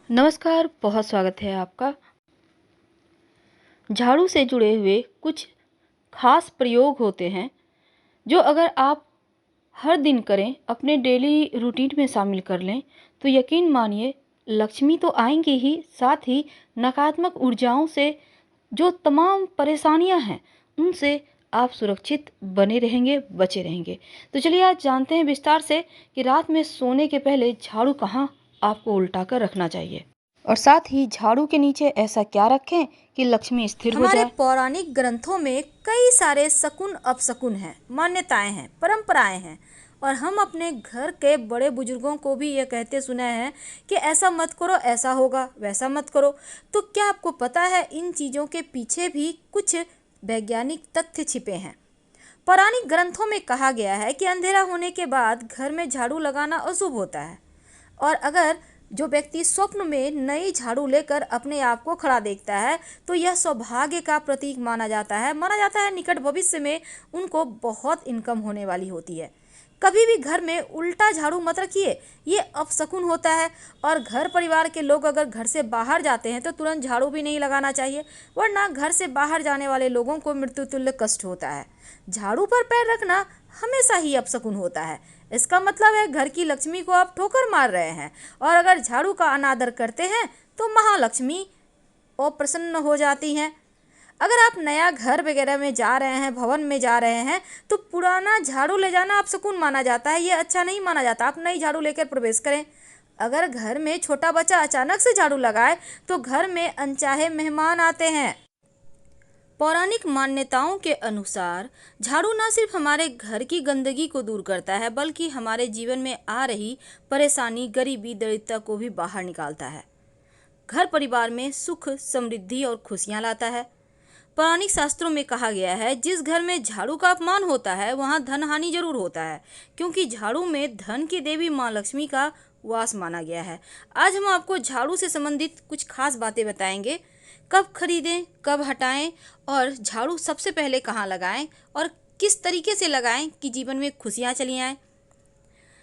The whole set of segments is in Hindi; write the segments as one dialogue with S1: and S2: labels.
S1: नमस्कार, बहुत स्वागत है आपका। झाड़ू से जुड़े हुए कुछ खास प्रयोग होते हैं, जो अगर आप हर दिन करें, अपने डेली रूटीन में शामिल कर लें, तो यकीन मानिए लक्ष्मी तो आएँगी ही, साथ ही नकारात्मक ऊर्जाओं से जो तमाम परेशानियाँ हैं, उनसे आप सुरक्षित बने रहेंगे, बचे रहेंगे। तो चलिए आज जानते हैं विस्तार से कि रात में सोने के पहले झाड़ू कहाँ आपको उल्टा कर रखना चाहिए। और साथ ही झाड़ू के नीचे ऐसा क्या रखें कि लक्ष्मी स्थिर हो
S2: हमारे
S1: जाए।
S2: पौराणिक ग्रंथों में कई सारे शकुन अपशकुन हैं, मान्यताएं हैं, परंपराएं हैं और हम अपने घर के बड़े बुजुर्गों को भी ये कहते सुने हैं कि ऐसा मत करो, ऐसा होगा, वैसा मत करो। तो क्या आपको पता है इन चीज़ों के पीछे भी कुछ वैज्ञानिक तथ्य छिपे हैं। पौराणिक ग्रंथों में कहा गया है कि अंधेरा होने के बाद घर में झाड़ू लगाना अशुभ होता है और अगर जो व्यक्ति स्वप्न में नई झाड़ू लेकर अपने आप को खड़ा देखता है तो यह सौभाग्य का प्रतीक माना जाता है निकट भविष्य में उनको बहुत इनकम होने वाली होती है। कभी भी घर में उल्टा झाड़ू मत रखिए, ये अपशकुन होता है। और घर परिवार के लोग अगर घर से बाहर जाते हैं तो तुरंत झाड़ू भी नहीं लगाना चाहिए, वरना घर से बाहर जाने वाले लोगों को मृत्यु तुल्य कष्ट होता है। झाड़ू पर पैर रखना हमेशा ही अपशकुन होता है। इसका मतलब है घर की लक्ष्मी को आप ठोकर मार रहे हैं और अगर झाड़ू का अनादर करते हैं तो महालक्ष्मी अप्रसन्न हो जाती हैं। अगर आप नया घर वगैरह में जा रहे हैं, भवन में जा रहे हैं, तो पुराना झाड़ू ले जाना अपशकुन माना जाता है, ये अच्छा नहीं माना जाता। आप नई झाड़ू लेकर प्रवेश करें। अगर घर में छोटा बच्चा अचानक से झाड़ू लगाए तो घर में अनचाहे मेहमान आते हैं। पौराणिक मान्यताओं के अनुसार झाड़ू न सिर्फ हमारे घर की गंदगी को दूर करता है, बल्कि हमारे जीवन में आ रही परेशानी, गरीबी, दरिद्रता को भी बाहर निकालता है। घर परिवार में सुख, समृद्धि और खुशियां लाता है। पौराणिक शास्त्रों में कहा गया है, जिस घर में झाड़ू का अपमान होता है वहां धन हानि जरूर होता है, क्योंकि झाड़ू में धन की देवी माँ लक्ष्मी का वास माना गया है। आज हम आपको झाड़ू से संबंधित कुछ खास बातें बताएंगे। कब खरीदें, कब हटाएं और झाड़ू सबसे पहले कहाँ लगाएं और किस तरीके से लगाएं कि जीवन में खुशियां चली आएं।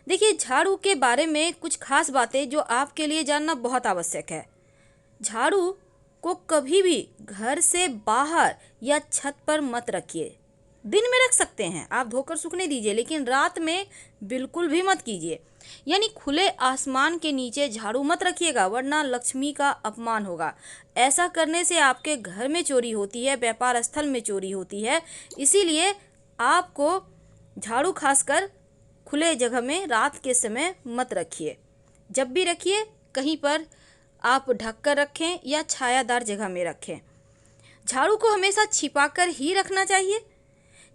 S2: देखिए, झाड़ू के बारे में कुछ खास बातें जो आपके लिए जानना बहुत आवश्यक है। झाड़ू को कभी भी घर से बाहर या छत पर मत रखिए। दिन में रख सकते हैं, आप धोकर सूखने दीजिए, लेकिन रात में बिल्कुल भी मत कीजिए। यानी खुले आसमान के नीचे झाड़ू मत रखिएगा, वरना लक्ष्मी का अपमान होगा। ऐसा करने से आपके घर में चोरी होती है, व्यापार स्थल में चोरी होती है। इसीलिए आपको झाड़ू खासकर खुले जगह में रात के समय मत रखिए। जब भी रखिए कहीं पर आप ढक कर रखें या छायादार जगह में रखें। झाड़ू को हमेशा छिपाकर ही रखना चाहिए।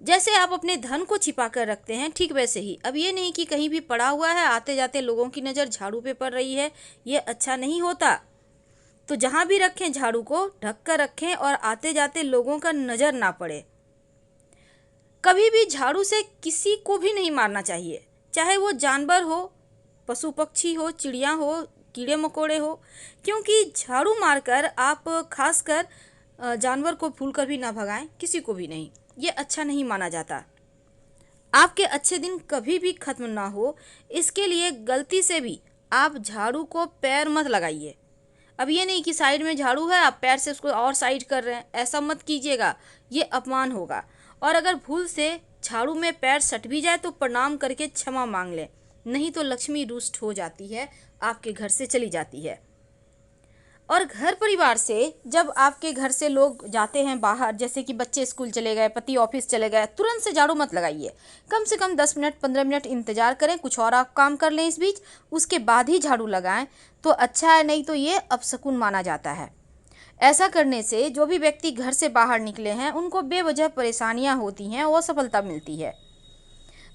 S2: जैसे आप अपने धन को छिपा कर रखते हैं, ठीक वैसे ही अब ये नहीं कि कहीं भी पड़ा हुआ है, आते जाते लोगों की नज़र झाड़ू पे पड़ रही है, ये अच्छा नहीं होता। तो जहाँ भी रखें झाड़ू को ढक कर रखें और आते जाते लोगों का नज़र ना पड़े। कभी भी झाड़ू से किसी को भी नहीं मारना चाहिए, चाहे वो जानवर हो, पशु पक्षी हो, चिड़िया हो, कीड़े मकोड़े हो, क्योंकि झाड़ू मारकर आप खासकर जानवर को भूल कर भी ना भगाएं, किसी को भी नहीं, ये अच्छा नहीं माना जाता। आपके अच्छे दिन कभी भी खत्म ना हो, इसके लिए गलती से भी आप झाड़ू को पैर मत लगाइए। अब ये नहीं कि साइड में झाड़ू है, आप पैर से उसको और साइड कर रहे हैं, ऐसा मत कीजिएगा, ये अपमान होगा। और अगर भूल से झाड़ू में पैर सट भी जाए तो प्रणाम करके क्षमा मांग लें, नहीं तो लक्ष्मी रुष्ट हो जाती है, आपके घर से चली जाती है। और घर परिवार से जब आपके घर से लोग जाते हैं बाहर, जैसे कि बच्चे स्कूल चले गए, पति ऑफिस चले गए, तुरंत से झाड़ू मत लगाइए। कम से कम 10 मिनट 15 मिनट इंतजार करें, कुछ और आप काम कर लें इस बीच, उसके बाद ही झाड़ू लगाएं तो अच्छा है, नहीं तो ये अपशकुन माना जाता है। ऐसा करने से जो भी व्यक्ति घर से बाहर निकले हैं उनको बेवजह परेशानियां होती हैं, असफलता मिलती है।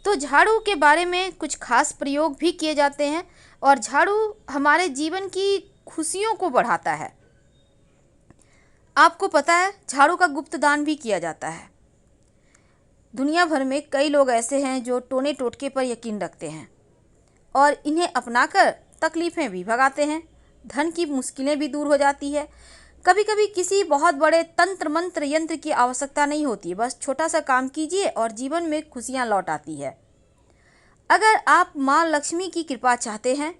S2: तो झाड़ू के बारे में कुछ खास प्रयोग भी किए जाते हैं और झाड़ू हमारे जीवन की खुशियों को बढ़ाता है। आपको पता है झाड़ू का गुप्त दान भी किया जाता है। दुनिया भर में कई लोग ऐसे हैं जो टोने टोटके पर यकीन रखते हैं और इन्हें अपनाकर तकलीफ़ें भी भगाते हैं, धन की मुश्किलें भी दूर हो जाती है। कभी कभी किसी बहुत बड़े तंत्र मंत्र यंत्र की आवश्यकता नहीं होती, बस छोटा सा काम कीजिए और जीवन में खुशियाँ लौट आती है। अगर आप माँ लक्ष्मी की कृपा चाहते हैं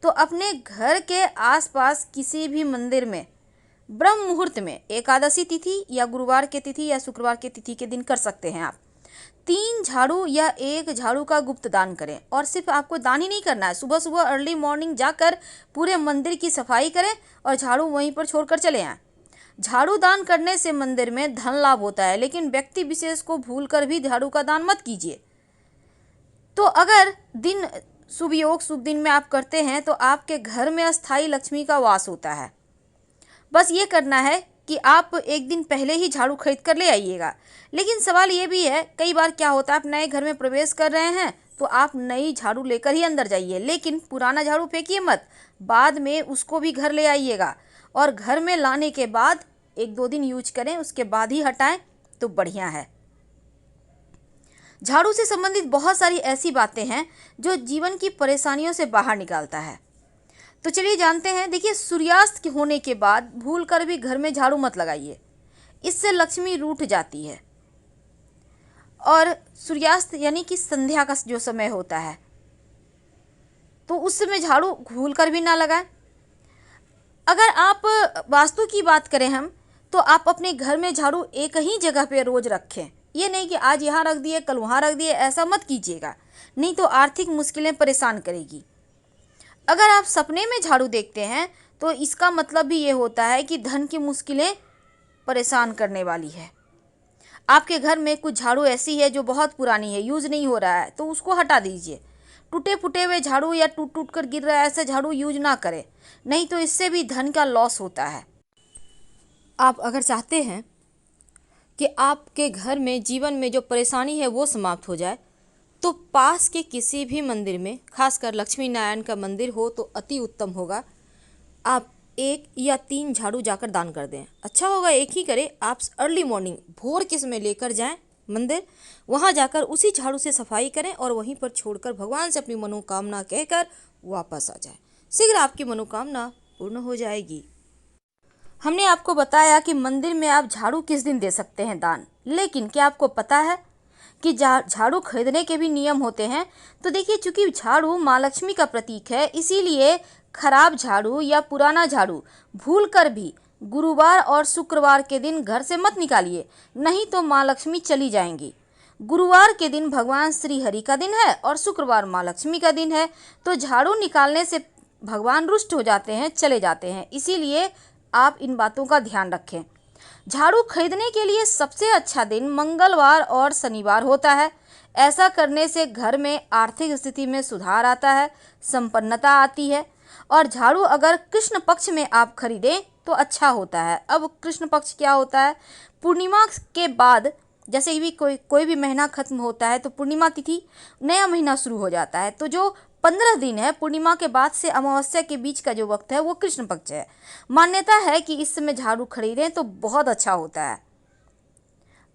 S2: तो अपने घर के आसपास किसी भी मंदिर में ब्रह्म मुहूर्त में एकादशी तिथि या गुरुवार के तिथि या शुक्रवार के तिथि के दिन कर सकते हैं आप 3 झाड़ू या 1 झाड़ू का गुप्त दान करें। और सिर्फ आपको दान ही नहीं करना है, सुबह सुबह अर्ली मॉर्निंग जाकर पूरे मंदिर की सफाई करें और झाड़ू वहीं पर छोड़कर चले आएं। झाड़ू दान करने से मंदिर में धन लाभ होता है, लेकिन व्यक्ति विशेष को भूलकर भी झाड़ू का दान मत कीजिए। तो अगर दिन शुभ योग शुभ दिन में आप करते हैं तो आपके घर में अस्थायी लक्ष्मी का वास होता है। बस ये करना है कि आप एक दिन पहले ही झाड़ू खरीद कर ले आइएगा। लेकिन सवाल ये भी है, कई बार क्या होता है, आप नए घर में प्रवेश कर रहे हैं तो आप नई झाड़ू लेकर ही अंदर जाइए, लेकिन पुराना झाड़ू फेंकिए मत, बाद में उसको भी घर ले आइएगा और घर में लाने के बाद 1-2 दिन यूज करें, उसके बाद ही हटाएं तो बढ़िया है। झाड़ू से संबंधित बहुत सारी ऐसी बातें हैं जो जीवन की परेशानियों से बाहर निकालता है। तो चलिए जानते हैं। देखिए, सूर्यास्त होने के बाद भूलकर भी घर में झाड़ू मत लगाइए, इससे लक्ष्मी रूठ जाती है। और सूर्यास्त यानी कि संध्या का जो समय होता है, तो उस समय झाड़ू भूलकर भी ना लगाएं। अगर आप वास्तु की बात करें हम, तो आप अपने घर में झाड़ू एक ही जगह पे रोज रखें। ये नहीं कि आज यहाँ रख दिए कल वहाँ रख दिए, ऐसा मत कीजिएगा, नहीं तो आर्थिक मुश्किलें परेशान करेगी। अगर आप सपने में झाड़ू देखते हैं तो इसका मतलब भी ये होता है कि धन की मुश्किलें परेशान करने वाली है। आपके घर में कुछ झाड़ू ऐसी है जो बहुत पुरानी है, यूज़ नहीं हो रहा है, तो उसको हटा दीजिए। टूटे फूटे हुए झाड़ू या टूट टूट कर गिर रहा है ऐसे झाड़ू यूज ना करें, नहीं तो इससे भी धन का लॉस होता है। आप अगर चाहते हैं कि आपके घर में जीवन में जो परेशानी है वो समाप्त हो जाए, तो पास के किसी भी मंदिर में, खासकर लक्ष्मी नारायण का मंदिर हो तो अति उत्तम होगा, आप 1 या 3 झाड़ू जाकर दान कर दें। अच्छा होगा एक ही करें, आप अर्ली मॉर्निंग भोर के समय लेकर जाएं मंदिर, वहां जाकर उसी झाड़ू से सफाई करें और वहीं पर छोड़कर भगवान से अपनी मनोकामना कहकर वापस आ जाएं। शीघ्र आपकी मनोकामना पूर्ण हो जाएगी। हमने आपको बताया कि मंदिर में आप झाड़ू किस दिन दे सकते हैं दान, लेकिन क्या आपको पता है कि झाड़ू खरीदने के भी नियम होते हैं? तो देखिए, चूंकि झाड़ू माँ लक्ष्मी का प्रतीक है, इसीलिए खराब झाड़ू या पुराना झाड़ू भूलकर भी गुरुवार और शुक्रवार के दिन घर से मत निकालिए, नहीं तो माँ लक्ष्मी चली जाएंगी। गुरुवार के दिन भगवान श्री हरि का दिन है और शुक्रवार माँ लक्ष्मी का दिन है, तो झाड़ू निकालने से भगवान रुष्ट हो जाते हैं, चले जाते हैं। इसीलिए आप इन बातों का ध्यान रखें। झाड़ू खरीदने के लिए सबसे अच्छा दिन मंगलवार और शनिवार होता है। ऐसा करने से घर में आर्थिक स्थिति में सुधार आता है, संपन्नता आती है। और झाड़ू अगर कृष्ण पक्ष में आप खरीदें तो अच्छा होता है। अब कृष्ण पक्ष क्या होता है? पूर्णिमा के बाद, जैसे भी कोई भी महीना खत्म होता है तो पूर्णिमा तिथि नया महीना शुरू हो जाता है। तो जो 15 दिन है पूर्णिमा के बाद से अमावस्या के बीच का जो वक्त है वो कृष्ण पक्ष है। मान्यता है कि इस समय झाड़ू खरीदें तो बहुत अच्छा होता है।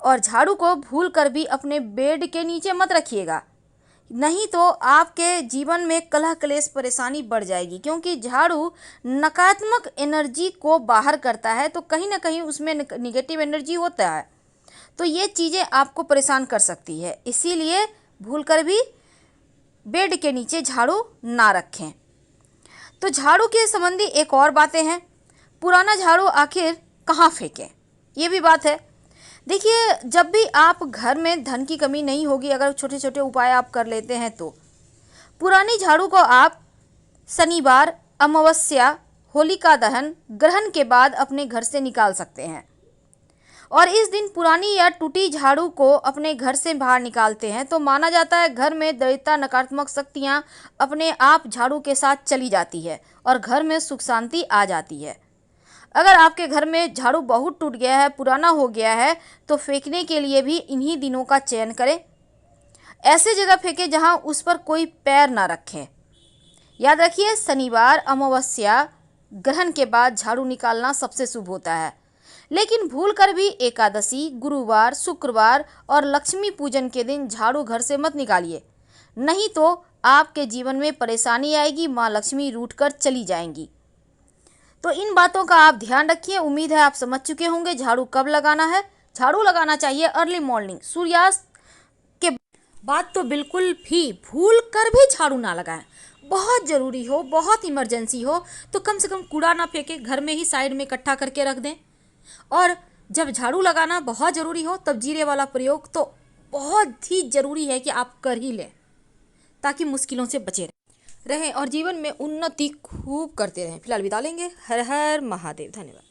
S2: और झाड़ू को भूल कर भी अपने बेड के नीचे मत रखिएगा, नहीं तो आपके जीवन में कलह क्लेश परेशानी बढ़ जाएगी। क्योंकि झाड़ू नकारात्मक एनर्जी को बाहर करता है, तो कहीं ना कहीं उसमें निगेटिव एनर्जी होता है, तो ये चीज़ें आपको परेशान कर सकती है। इसीलिए भूल कर भी बेड के नीचे झाड़ू ना रखें। तो झाड़ू के संबंधी एक और बातें हैं, पुराना झाड़ू आखिर कहाँ फेंकें, ये भी बात है। देखिए, जब भी आप घर में धन की कमी नहीं होगी, अगर छोटे छोटे उपाय आप कर लेते हैं, तो पुरानी झाड़ू को आप शनिवार, अमावस्या, होलिका दहन, ग्रहण के बाद अपने घर से निकाल सकते हैं। और इस दिन पुरानी या टूटी झाड़ू को अपने घर से बाहर निकालते हैं तो माना जाता है घर में दरिद्रता, नकारात्मक शक्तियाँ अपने आप झाड़ू के साथ चली जाती है और घर में सुख शांति आ जाती है। अगर आपके घर में झाड़ू बहुत टूट गया है, पुराना हो गया है, तो फेंकने के लिए भी इन्हीं दिनों का चयन करें। ऐसे जगह फेंकें जहां उस पर कोई पैर ना रखें। याद रखिए, शनिवार, अमावस्या, ग्रहण के बाद झाड़ू निकालना सबसे शुभ होता है। लेकिन भूल कर भी एकादशी, गुरुवार, शुक्रवार और लक्ष्मी पूजन के दिन झाड़ू घर से मत निकालिए, नहीं तो आपके जीवन में परेशानी आएगी, माँ लक्ष्मी रूठ कर चली जाएंगी। तो इन बातों का आप ध्यान रखिए। उम्मीद है आप समझ चुके होंगे झाड़ू कब लगाना है। झाड़ू लगाना चाहिए अर्ली मॉर्निंग, सूर्यास्त के बाद तो बिल्कुल भी भूल कर भी झाड़ू ना लगाएं। बहुत ज़रूरी हो, बहुत इमरजेंसी हो तो कम से कम कूड़ा ना फेंके, घर में ही साइड में इकट्ठा करके रख दें। और जब झाड़ू लगाना बहुत ज़रूरी हो तब जीरे वाला प्रयोग तो बहुत ही ज़रूरी है कि आप कर ही लें, ताकि मुश्किलों से बचे रहें और जीवन में उन्नति खूब करते रहें। फिलहाल विदा लेंगे। हर हर महादेव। धन्यवाद।